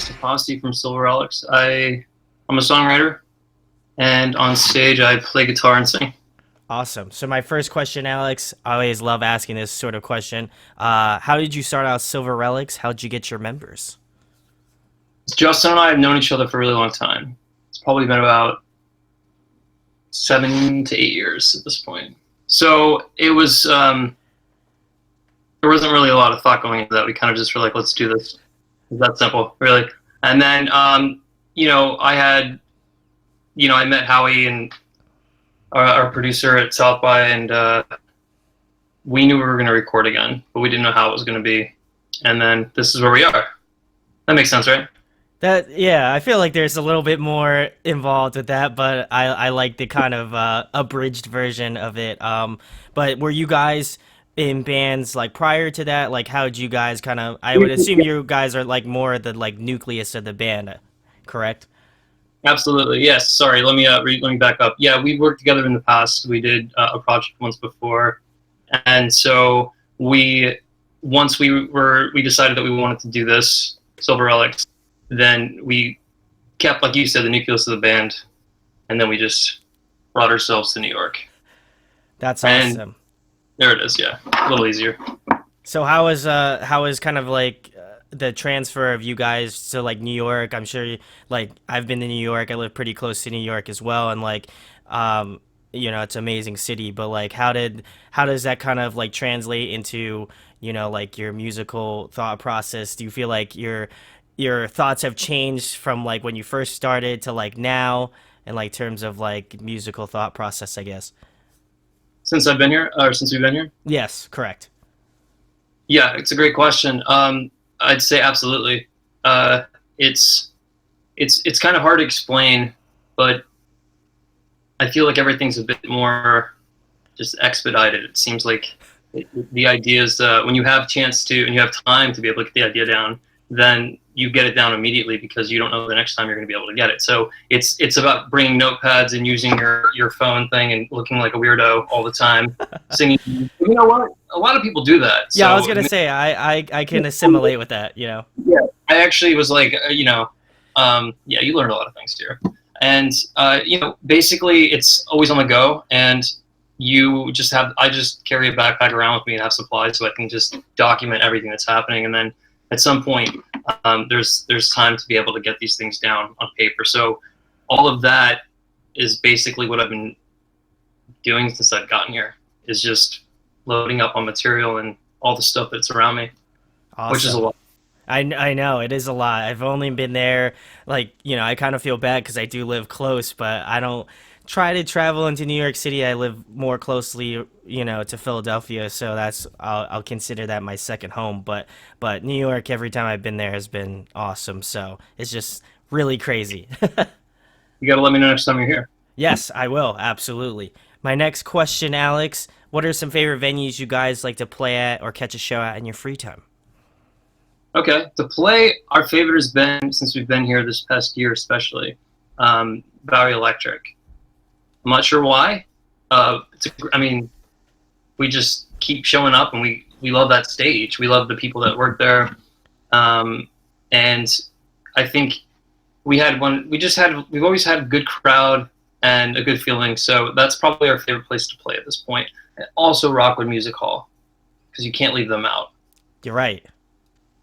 Alex DePasse from Silver Relics. I'm a songwriter, and on stage I play guitar and sing. Awesome. So my first question, Alex, I always love asking this sort of question. How did you start out Silver Relics? How did you get your members? Justin and I have known each other for a really long time. It's probably been about 7 to 8 years at this point. So there wasn't really a lot of thought going into that. We kind of just were like, let's do this. It's that simple, really. And then, I met Howie and our producer at South by, and we knew we were going to record again, but we didn't know how it was going to be. And then this is where we are. That makes sense, right? Yeah, I feel like there's a little bit more involved with that, but I like the kind of abridged version of it. But were you guys in bands like prior to that? Like, how did you guys kind of? I would assume you guys are like more the like nucleus of the band, correct? Absolutely, yes. Sorry, let me back up. Yeah, we worked together in the past. We did a project once before, and so we decided that we wanted to do this Silver Relics. Then we kept, like you said, the nucleus of the band, and then we just brought ourselves to New York. That's And awesome. there it is. Yeah, a little easier. So how is kind of like the transfer of you guys to like New York? I'm sure like I've been to New York. I live pretty close to New York as well, and like it's an amazing city. But like how does that kind of like translate into like your musical thought process? Do you feel like your thoughts have changed from like when you first started to like now, and like terms of like musical thought process, I guess? Since I've been here, or since we've been here. Yes, correct. Yeah, it's a great question. I'd say absolutely. Uh, it's it's kind of hard to explain, but I feel like everything's a bit more just expedited. It seems like the ideas when you have chance to and you have time to be able to get the idea down, then you get it down immediately because you don't know the next time you're going to be able to get it. So it's about bringing notepads and using your phone thing and looking like a weirdo all the time, singing. You know what? A lot of people do that. Yeah, I was So gonna say I can assimilate with that. yeah, I actually was like, yeah, you learned a lot of things here. And, basically it's always on the go. And I just carry a backpack around with me and have supplies so I can just document everything that's happening. And then at some point, there's time to be able to get these things down on paper. So all of that is basically what I've been doing since I've gotten here, is just loading up on material and all the stuff that's around me, which is a Awesome. lot. I know it is a lot. I've only been there, like, I kind of feel bad because I do live close, but I don't try to travel into New York City. I live more closely, to Philadelphia, so I'll consider that my second home. But New York, every time I've been there, has been awesome. So it's just really crazy. You got to let me know next time you're here. Yes, I will absolutely. My next question, Alex: what are some favorite venues you guys like to play at or catch a show at in your free time? Okay, to play, our favorite has been, since we've been here this past year especially, Bowery Electric. I'm not sure why. I mean, we just keep showing up, and we love that stage. We love the people that work there, and I think we had one. We've always had a good crowd and a good feeling. So that's probably our favorite place to play at this point. And also Rockwood Music Hall, because you can't leave them out. You're right.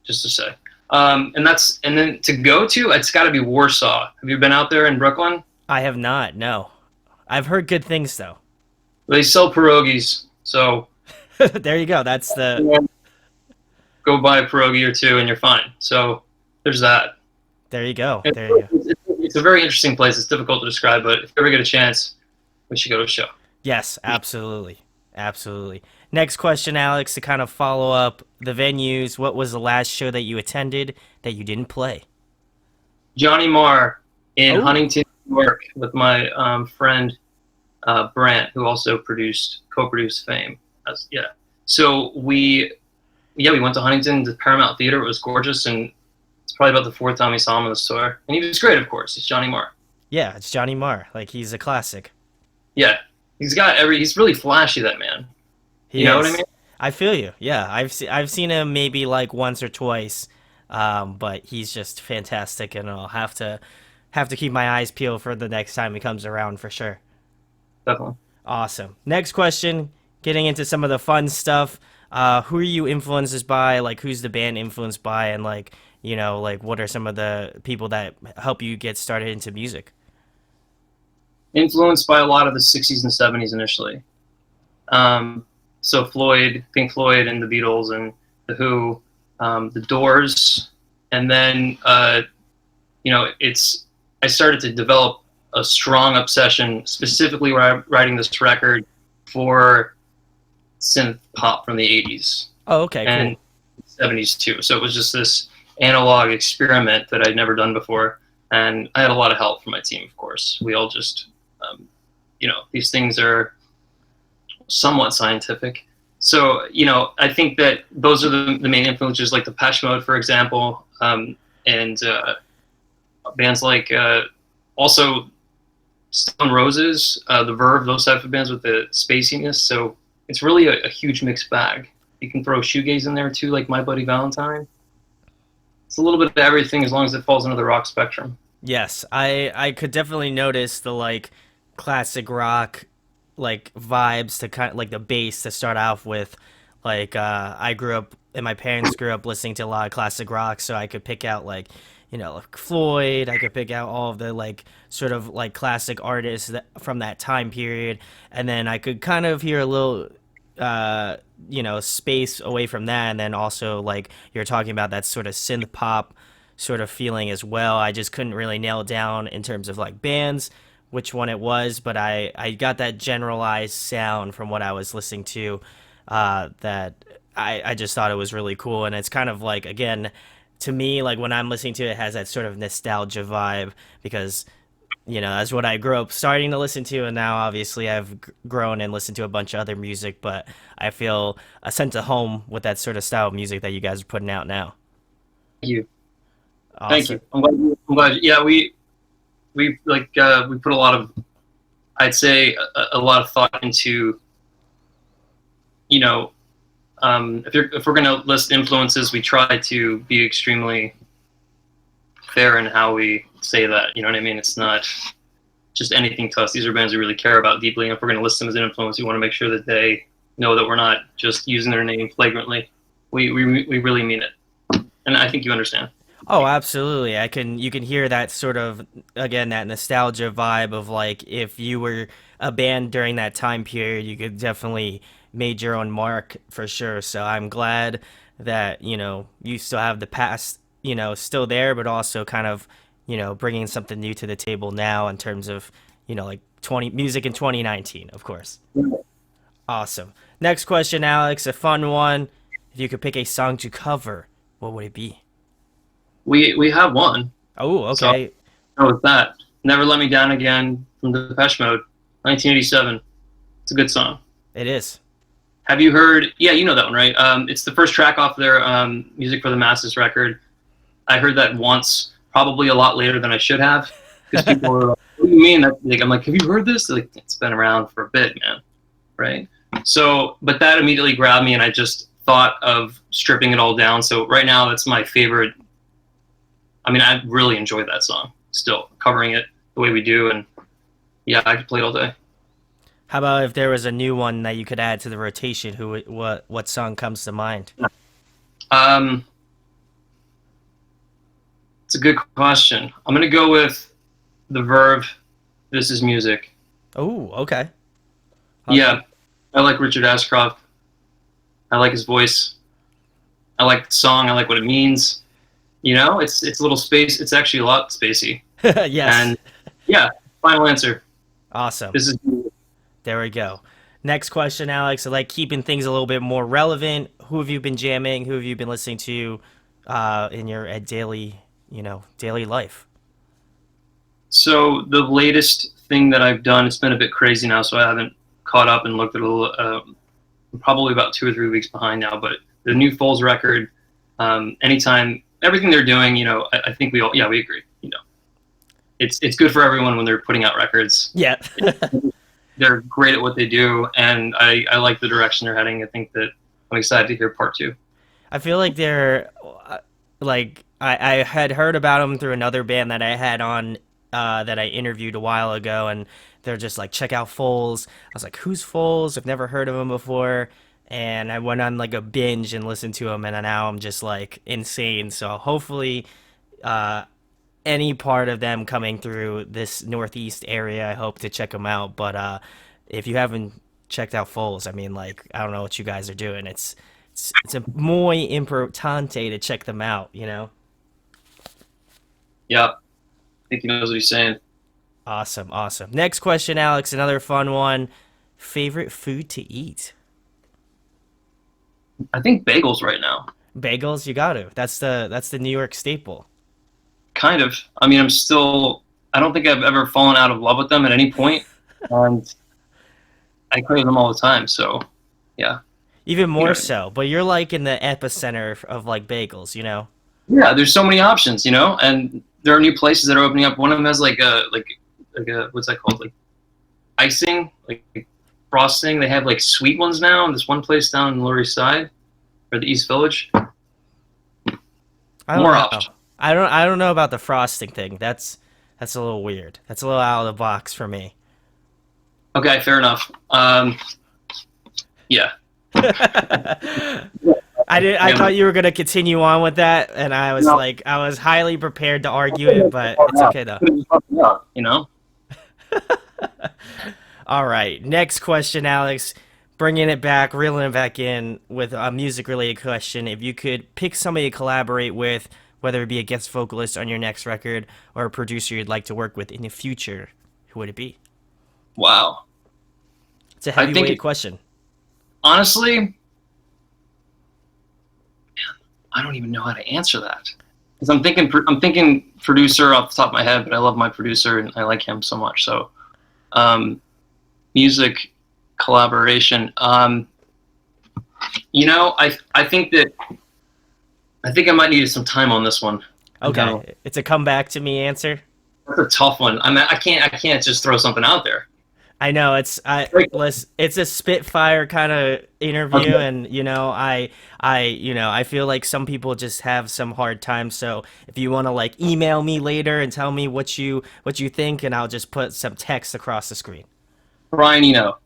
Just to say. And then to go to, it's got to be Warsaw. Have you been out there in Brooklyn? I have not. No, I've heard good things though. They sell pierogies, so There you go. That's the yeah, go buy a pierogi or two and you're fine. So there's that. There you go. And There you go. it's a very interesting place. It's difficult to describe, but if you ever get a chance, we should go to a show. Yes, absolutely. Absolutely. Next question, Alex, to kind of follow up the venues. What was the last show that you attended that you didn't play? Johnny Marr in Oh, Huntington, New York, with my friend Brant, who also co-produced Fame. Yeah. So we went to Huntington, the Paramount Theater. It was gorgeous, and it's probably about the fourth time we saw him on the tour. And he was great, of course. He's Johnny Marr. yeah, it's Johnny Marr. Like he's a classic. Yeah, he's really flashy, that man. You He know what I is. mean? I feel you. Yeah, I've seen him maybe like once or twice, But he's just fantastic, and I'll have to keep my eyes peeled for the next time he comes around for sure. Definitely. Awesome. Next question. Getting into some of the fun stuff. Who are you influenced by? Like, who's the band influenced by? And like, like what are some of the people that help you get started into music? Influenced by a lot of the 60s and 70s initially. Um, so Floyd, Pink Floyd, and the Beatles, and the Who, the Doors, and then it's I started to develop a strong obsession, specifically writing this record for synth pop from the 80s Oh, okay, and cool. 70s too. So it was just this analog experiment that I'd never done before, and I had a lot of help from my team. Of course, we all just these things are somewhat scientific. So, I think that those are the main influences, like the Depeche Mode, for example, and bands like also Stone Roses, the Verve, those types of bands with the spaciness. So it's really a huge mixed bag. You can throw shoegaze in there too, like My Buddy Valentine. It's a little bit of everything as long as it falls into the rock spectrum. Yes, I could definitely notice the like classic rock like vibes to kind of like the bass to start off with. Like I grew up and my parents grew up listening to a lot of classic rock, so I could pick out like like Floyd. I could pick out all of the like sort of like classic artists from that time period, and then I could kind of hear a little space away from that, and then also like you're talking about that sort of synth pop sort of feeling as well. I just couldn't really nail down in terms of like bands which one it was, but I got that generalized sound from what I was listening to, that I just thought it was really cool. And it's kind of like, again, to me, like when I'm listening to it, it has that sort of nostalgia vibe because, that's what I grew up starting to listen to. And now obviously I've grown and listened to a bunch of other music, but I feel a sense of home with that sort of style of music that you guys are putting out now. Thank you. Thank Awesome. you. I'm glad. Yeah, we put a lot of, I'd say, a lot of thought into, you know, if we're gonna list influences, we try to be extremely fair in how we say that. You know what I mean? It's not just anything to us. These are bands we really care about deeply, and if we're gonna list them as an influence, we want to make sure that they know that we're not just using their name flagrantly. We really mean it, and I think you understand. Oh, absolutely. You can hear that sort of again that nostalgia vibe of like if you were a band during that time period, you could definitely made your own mark for sure. So I'm glad that, you still have the past, still there, but also kind of, bringing something new to the table now in terms of, like 20 music in 2019, of course. Awesome. Next question, Alex, a fun one. If you could pick a song to cover, what would it be? We have one, Oh, so I'll okay. go with that. Never Let Me Down Again from the Depeche Mode, 1987. It's a good song. It is. Have you heard? Yeah, you know that one, right? It's the first track off their Music for the Masses record. I heard that once, probably a lot later than I should have, because people were like, "What do you mean?" Like, I'm like, "Have you heard this?" They're like, it's been around for a bit, man. Right? So, but that immediately grabbed me, and I just thought of stripping it all down. So right now, that's my favorite. I mean, I really enjoy that song. Still covering it the way we do, and yeah, I could play it all day. How about if there was a new one that you could add to the rotation? What song comes to mind? Um, it's a good question. I'm gonna go with the Verve. This is music. Oh, okay. Yeah, I like Richard Ashcroft. I like his voice. I like the song. I like what it means. It's a little space. It's actually a lot spacey. Yes. And yeah, final answer. Awesome. This is There we go. Next question, Alex. I like keeping things a little bit more relevant. Who have you been jamming? Who have you been listening to in your daily life? so the latest thing that I've done. It's been a bit crazy now, so I haven't caught up and looked at probably about 2 or 3 weeks behind now. But the new Foles record, anytime, everything they're doing, I think we agree. It's good for everyone when they're putting out records. Yeah. They're great at what they do, and I like the direction they're heading. I think that I'm excited to hear part two. I feel like they're like I had heard about them through another band that I had on that I interviewed a while ago, and they're just like, check out Foles. I was like, who's Foles? I've never heard of him before. And I went on like a binge and listened to him, and now I'm just like insane. So hopefully, uh, any part of them coming through this northeast area, I hope to check them out. But if you haven't checked out Foles, I mean, like, I don't know what you guys are doing. It's a muy importante to check them out. You know. Yeah, I think he knows what he's saying. Awesome, awesome. Next question, Alex. Another fun one. Favorite food to eat? I think bagels right now. Bagels, you got to. That's the New York staple. Kind of. I mean, I don't think I've ever fallen out of love with them at any point, and I crave them all the time. So, yeah. Even You more know, so, but you're like in the epicenter of like bagels, you know? yeah, there's so many options, and there are new places that are opening up. One of them has like a what's that called? Like icing, like frosting. They have like sweet ones now. And there's one place down in the Lower East Side or the East Village. I don't More know. options. I don't know about the frosting thing. That's a little weird. That's a little out of the box for me. Okay, fair enough. Yeah. I Yeah. thought you were gonna continue on with that, and I was No, like, I was highly prepared to argue it, but it's okay though. you know. All right, next question, Alex. Bringing it back, reeling it back in with a music-related question. If you could pick somebody to collaborate with, whether it be a guest vocalist on your next record or a producer you'd like to work with in the future, who would it be? Wow. It's a I think heavyweight question. honestly, I don't even know how to answer that because I'm thinking producer off the top of my head, but I love my producer and I like him so much. So, um, music collaboration. I think I might need some time on this one. I know Okay, it's a come back to me answer. that's a tough one. I can't just throw something out there. I know it's a spitfire kind of interview, Okay. and I feel like some people just have some hard time. So if you want to like email me later and tell me what you think, and I'll just put some text across the screen. Brian Eno.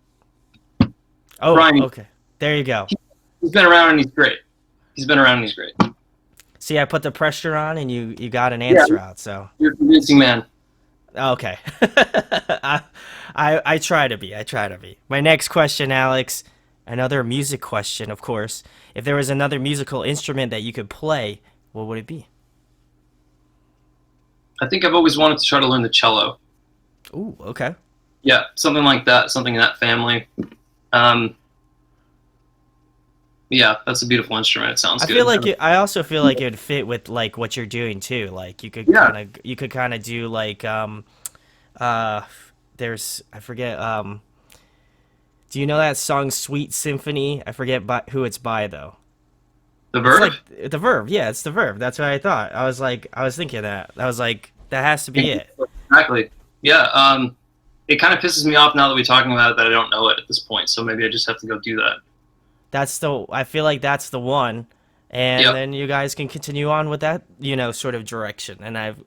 Oh, Brian, okay, there you go. he's been around and he's great. He's been around and he's great. See, I put the pressure on, and you got an Yeah, answer out. So you're a convincing man. okay, I try to be. I try to be. My next question, Alex. Another music question, of course. If there was another musical instrument that you could play, what would it be? I think I've always wanted to try to learn the cello. Ooh, okay. Yeah, something like that, something in that family. Um, yeah, that's a beautiful instrument. It sounds I feel good. like I also feel like it would fit with like what you're doing too. Like Yeah, you could kind of do like uh there's I forget do you know that song Sweet Symphony? I forget who it's by though. the It's verb. like the Verve. Yeah, it's the Verve. That's what I thought. I was thinking that. I was like that has to be it. Exactly. Yeah. It kind of pisses me off now that we're talking about it that I don't know it at this point. So maybe I just have to go do that. I feel like that's the one. And Yep. then you guys can continue on with that, sort of direction.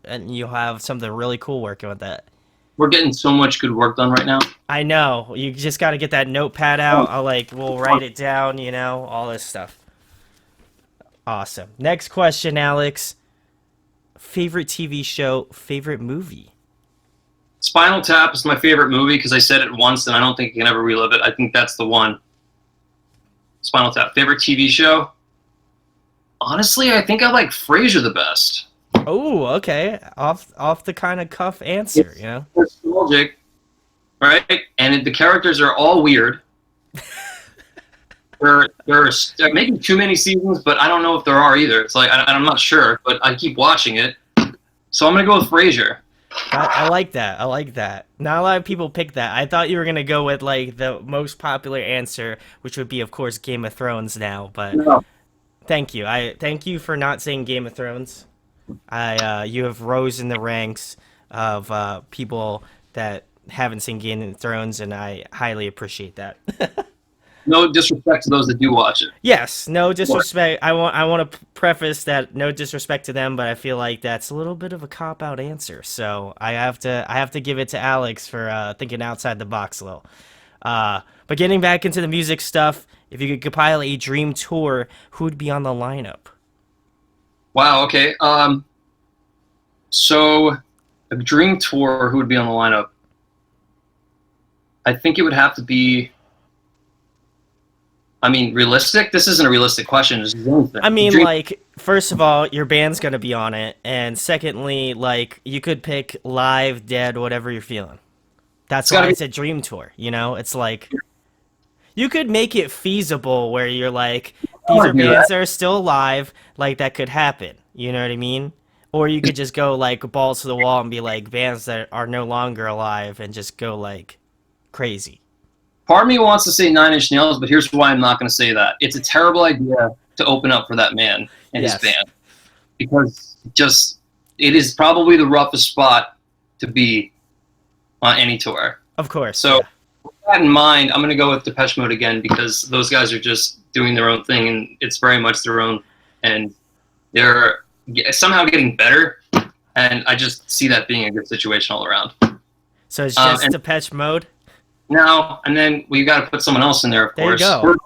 And you'll have something really cool working with that. We're getting so much good work done right now. I know. You just got to get that notepad out. We'll write it down, all this stuff. Awesome. Next question, Alex. Favorite TV show, favorite movie? Spinal Tap is my favorite movie because I said it once and I don't think I can ever relive it. I think that's the one. Spinal Tap. Favorite TV show? Honestly, I think I like Frasier the best. Oh, okay. Off the kind of cuff answer, It's nostalgic, right? And the characters are all weird. There are maybe too many seasons, but I don't know if there are either. It's like I'm not sure, but I keep watching it, so I'm gonna go with Frasier. I like that. I like that. Not a lot of people pick that. I thought you were gonna go with like the most popular answer, which would be, of course, Game of Thrones now. But No. thank you. I thank you for not saying Game of Thrones. You have rose in the ranks of people that haven't seen Game of Thrones, and I highly appreciate that. No disrespect to those that do watch it. Yes, no disrespect. I want to preface that no disrespect to them, but I feel like that's a little bit of a cop out answer. So I have to give it to Alex for thinking outside the box a little. But getting back into the music stuff, if you could compile a dream tour, who would be on the lineup? Wow. Okay. So a dream tour, who would be on the lineup? I think it would have to be. I mean, realistic. This isn't a realistic question. It's one thing. I mean, Dream. like, first of all, your band's gonna be on it, and secondly, like, you could pick live, dead, whatever you're feeling. That's It's why gotta be. it's a dream tour. It's like you could make it feasible where you're like, I these are want to do bands that. that are still alive, like that could happen. You know what I mean? Or you could just go like balls to the wall and be like bands that are no longer alive and just go like crazy. Part of me wants to say Nine Inch Nails, but here's why I'm not going to say that. It's a terrible idea to open up for that man and his Yes, band because just it is probably the roughest spot to be on any tour. of course. So Yeah. with that in mind, I'm going to go with Depeche Mode again because those guys are just doing their own thing and it's very much their own, and they're somehow getting better. And I just see that being a good situation all around. So it's just And Depeche Mode. now and then we got to put someone else in there, of There you course. go.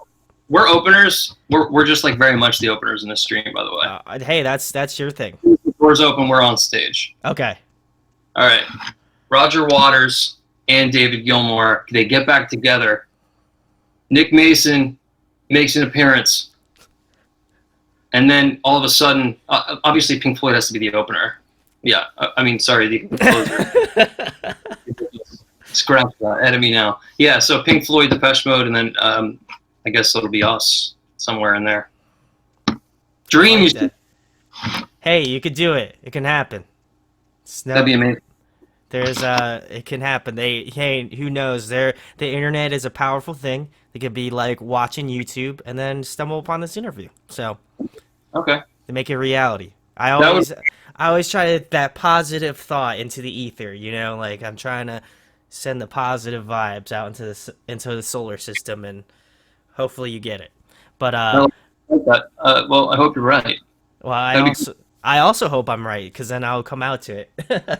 We're openers. We're just like very much the openers in this stream, by the way. Hey, that's your thing. The doors open, we're on stage. Okay. All right. Roger Waters and David Gilmour, they get back together. Nick Mason makes an appearance. And then all of a sudden, obviously Pink Floyd has to be the opener. Yeah, I mean, sorry, the closer. Scratch that, out of me now. Yeah, so Pink Floyd, Depeche Mode, and then I guess it'll be us somewhere in there. Dream, Like that. Hey, you could do it. It can happen. that'd be amazing. It can happen. Hey, who knows? The internet is a powerful thing. They could be like watching YouTube and then stumble upon this interview. So Okay. they make it reality. That I always try that positive thought into the ether. Like I'm trying to send the positive vibes out into the solar system, and hopefully you get it. But I like that. Well, I hope you're right. well, That'd be I also hope I'm right because then I'll come out to it.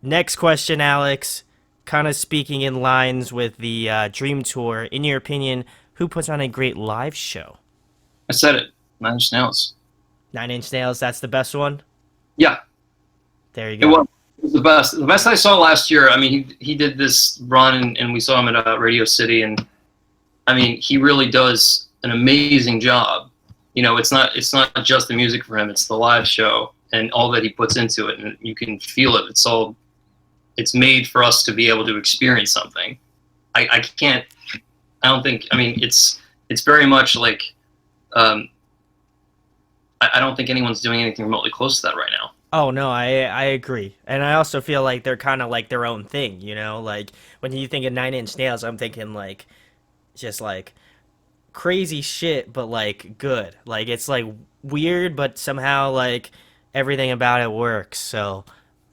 Next question, Alex. Kind of speaking in lines with the Dream Tour. In your opinion, who puts on a great live show? I said it. Nine Inch Nails. Nine Inch Nails. That's the best one. Yeah, There you it go. was. It was the best. The best I saw last year. I mean, he did this run, and we saw him at Radio City, and I mean, he really does an amazing job. It's not just the music for him; it's the live show and all that he puts into it, and you can feel it. It's made for us to be able to experience something. I can't. I don't think. I mean, it's very much like. I don't think anyone's doing anything remotely close to that right now. Oh no, I agree, and I also feel like they're kind of like their own thing. Like when you think of Nine Inch Nails, I'm thinking like just like crazy shit, but like good. Like it's like weird, but somehow like everything about it works. So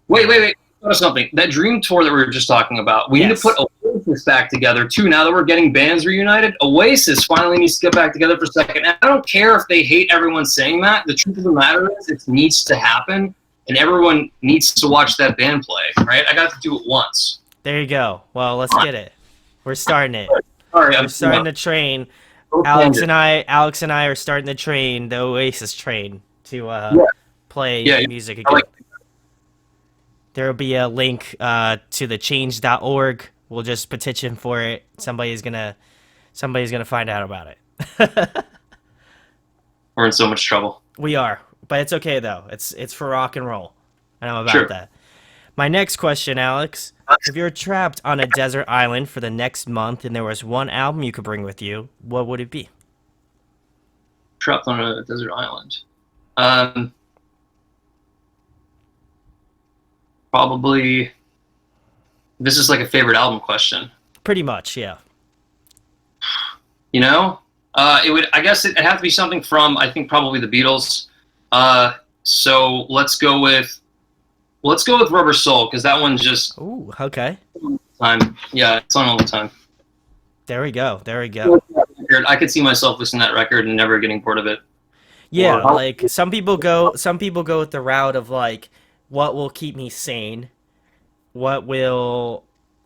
Wait. Notice something. That Dream Tour that we were just talking about, we need to yes, put Oasis back together, too. Now that we're getting bands reunited, Oasis finally needs to get back together for a second. And I don't care if they hate everyone saying that. The truth of the matter is it needs to happen, and everyone needs to watch that band play, right? I got to do it once. there you go. Well, let's get it. We're starting it. Sorry, We're starting the train. Alex and I are starting the train, the Oasis train, to play Yeah, music I again. like There will be a link to the change.org. We'll just petition for it. Somebody's gonna find out about it. We're in so much trouble. We are, but it's okay though. It's for rock and roll, and I'm about Sure. that. My next question, Alex: if you're trapped on a desert island for the next month and there was one album you could bring with you, what would it be? Trapped on a desert island. Probably. This is like a favorite album question. Pretty much, yeah. It would. I guess it'd have to be something from. I think probably the Beatles. So let's go with Rubber Soul because that one's just Ooh, okay. time. Yeah, it's on all the time. There we go. There we go. I could see myself listening to that record and never getting bored of it. Yeah, Or like some people go with the route of like what will keep me sane? What will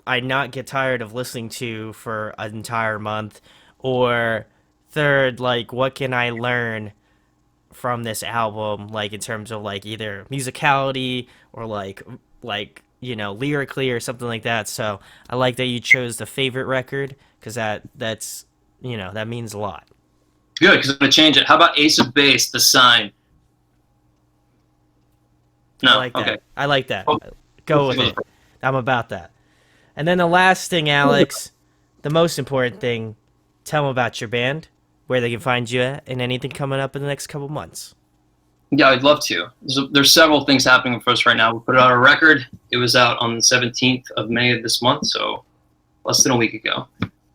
I not get tired of listening to for an entire month? Or third, like what can I learn from this album, like in terms of like either musicality or lyrically or something like that. So I like that you chose the favorite record because that's that means a lot. good, because I'm gonna change it. How about Ace of Base, The Sign? I No, like okay. that. I like that. Oh, Go with it. I'm about that. And then the last thing, Alex, the most important thing, tell them about your band, where they can find you at, and anything coming up in the next couple months. Yeah, I'd love to. There's several things happening for us right now. We put out a record. It was out on the 17th of May of this month, so less than a week ago.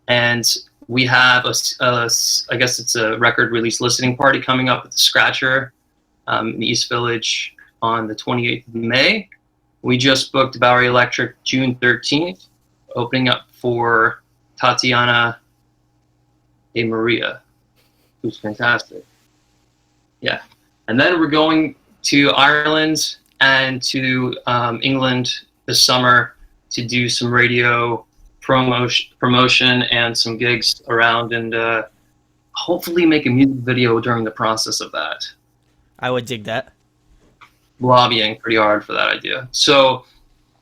And we have I guess it's a record release listening party coming up at the Scratcher in the East Village on the 28th of May. We just booked Bowery Electric June 13th, opening up for Tatiana De Maria, who's fantastic. Yeah. And then we're going to Ireland and to England this summer to do some radio promotion and some gigs around, and hopefully make a music video during the process of that. I would dig that. Lobbying pretty hard for that idea. So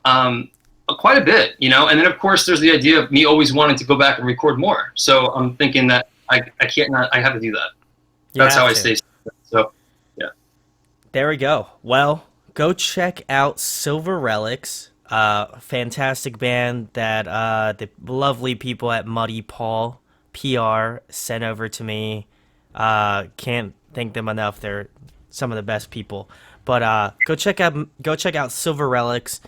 quite a bit, you know. And then of course there's the idea of me always wanting to go back and record more. So I'm thinking that I have to do that. That's how I stay. So yeah. There we go. Well, go check out Silver Relics. Fantastic band that the lovely people at Muddy Paul PR sent over to me. Can't thank them enough. They're some of the best people. But go check out Silver Relics.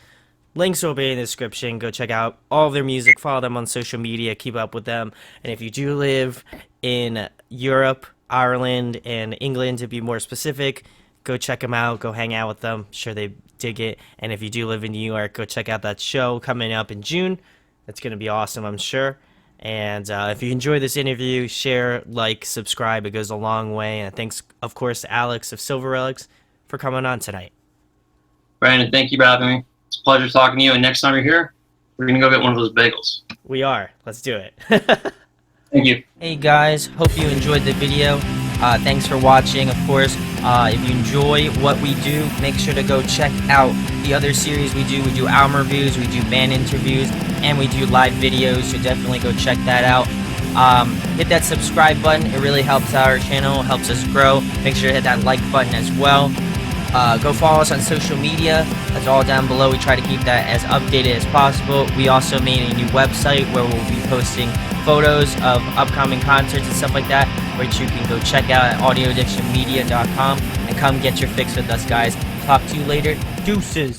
Links will be in the description. Go check out all of their music. Follow them on social media. Keep up with them. And if you do live in Europe, Ireland, and England, to be more specific, go check them out. Go hang out with them. Sure they dig it. And if you do live in New York, go check out that show coming up in June. That's going to be awesome, I'm sure. And if you enjoy this interview, share, like, subscribe. It goes a long way. And thanks, of course, to Alex of Silver Relics for coming on tonight. Brandon, thank you for having me. It's a pleasure talking to you. And next time you're here, we're going to go get one of those bagels. We are. Let's do it. Thank you. Hey guys, hope you enjoyed the video. Thanks for watching. Of course, if you enjoy what we do, make sure to go check out the other series we do. We do album reviews, we do band interviews, and we do live videos, so definitely go check that out. Hit that subscribe button. It really helps our channel, helps us grow. Make sure to hit that like button as well. Go follow us on social media. That's all down below. We try to keep that as updated as possible. We also made a new website where we'll be posting photos of upcoming concerts and stuff like that, which you can go check out at audioaddictionmedia.com and come get your fix with us, guys. Talk to you later. Deuces.